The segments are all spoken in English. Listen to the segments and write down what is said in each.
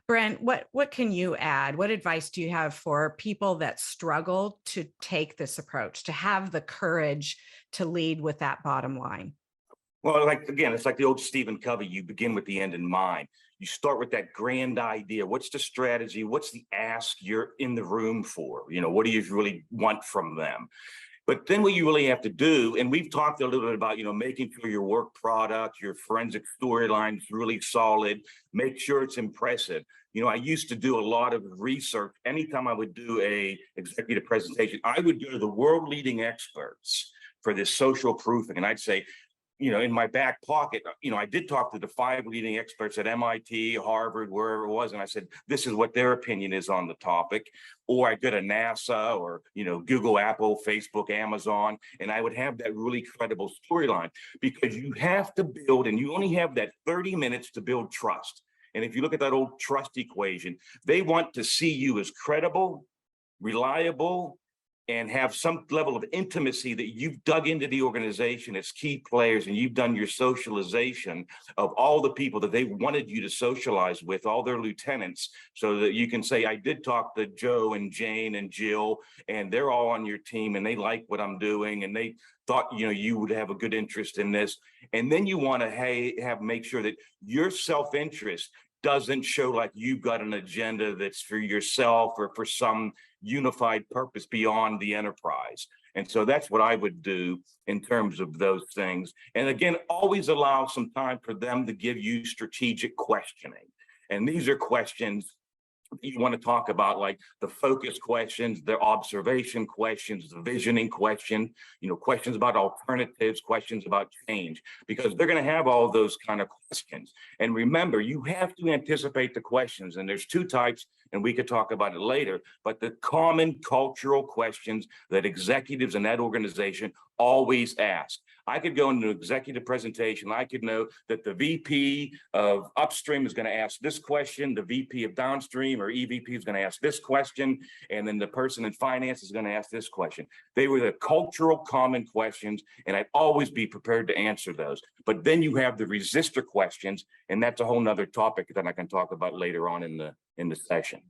Brent, what can you add? What advice do you have for people that struggle to take this approach, to have the courage to lead with that bottom line? Well, like again, it's like the old Stephen Covey, you begin with the end in mind. You start with that grand idea. What's the strategy? What's the ask you're in the room for? What do you really want from them? But then what you really have to do, and we've talked a little bit about, making sure your work product, your forensic storyline is really solid, make sure it's impressive. I used to do a lot of research. Anytime I would do a executive presentation, I would go to the world leading experts for this social proofing. And I'd say, in my back pocket, I did talk to the 5 leading experts at MIT, Harvard, wherever it was. And I said, this is what their opinion is on the topic. Or I go to NASA or, Google, Apple, Facebook, Amazon, and I would have that really credible storyline, because you have to build, and you only have that 30 minutes to build trust. And if you look at that old trust equation, they want to see you as credible, reliable, and have some level of intimacy that you've dug into the organization as key players, and you've done your socialization of all the people that they wanted you to socialize with, all their lieutenants, so that you can say, I did talk to Joe and Jane and Jill, and they're all on your team, and they like what I'm doing, and they thought, you would have a good interest in this. And then you want to make sure that your self-interest doesn't show like you've got an agenda that's for yourself or for some unified purpose beyond the enterprise. And so that's what I would do in terms of those things. And again, always allow some time for them to give you strategic questioning. And these are questions you want to talk about, like the focus questions, the observation questions, the visioning question, questions about alternatives, questions about change, because they're going to have all those kind of questions. And remember, you have to anticipate the questions. And there's 2 types, and we could talk about it later, but the common cultural questions that executives in that organization always ask. I could go into an executive presentation. I could know that the VP of upstream is going to ask this question, the VP of downstream or EVP is going to ask this question, and then the person in finance is going to ask this question. They were the cultural common questions, and I'd always be prepared to answer those. But then you have the resistor questions, and that's a whole nother topic that I can talk about later on in the session.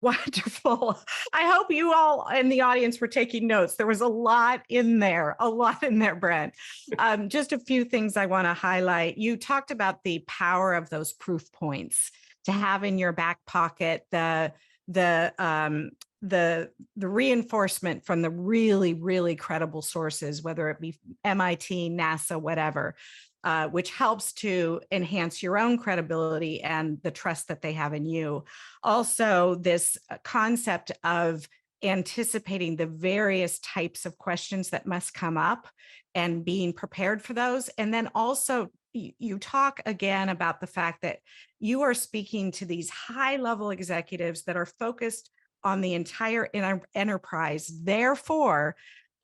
Wonderful. I hope you all in the audience were taking notes. There was a lot in there, Brent. Just a few things I want to highlight. You talked about the power of those proof points to have in your back pocket, the reinforcement from the really, really credible sources, whether it be MIT, NASA, whatever. Which helps to enhance your own credibility and the trust that they have in you. Also, this concept of anticipating the various types of questions that must come up and being prepared for those. And then also, you talk again about the fact that you are speaking to these high-level executives that are focused on the entire enterprise. Therefore,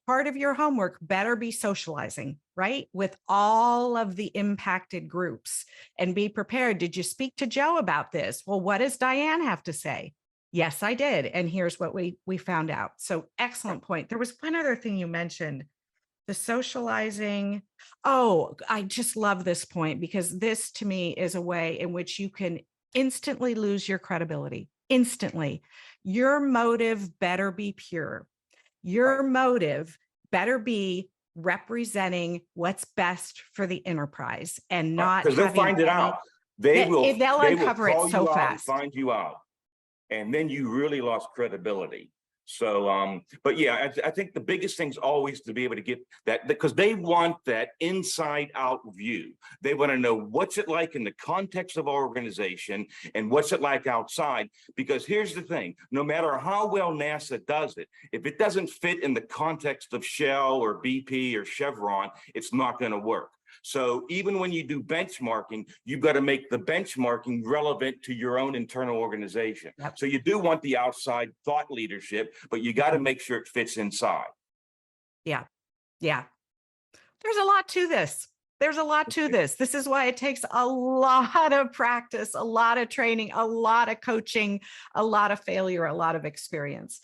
part of your homework better be socializing, right, with all of the impacted groups, and be prepared. Did you speak to Joe about this? Well, what does Diane have to say? Yes, I did. And here's what we found out. So excellent point. There was one other thing you mentioned, the socializing. Oh, I just love this point, because this to me is a way in which you can instantly lose your credibility. Instantly. Your motive better be pure. Your motive better be representing what's best for the enterprise, and not because they'll find it out. They'll uncover it so fast. Find you out, and then you really lost credibility. So, but yeah, I think the biggest thing is always to be able to get that, because they want that inside out view. They want to know what's it like in the context of our organization and what's it like outside. Because here's the thing, no matter how well NASA does it, if it doesn't fit in the context of Shell or BP or Chevron, it's not going to work. So even when you do benchmarking, you've got to make the benchmarking relevant to your own internal organization. Yep. So you do want the outside thought leadership, but you got to make sure it fits inside. Yeah. Yeah. There's a lot to this. This is why it takes a lot of practice, a lot of training, a lot of coaching, a lot of failure, a lot of experience.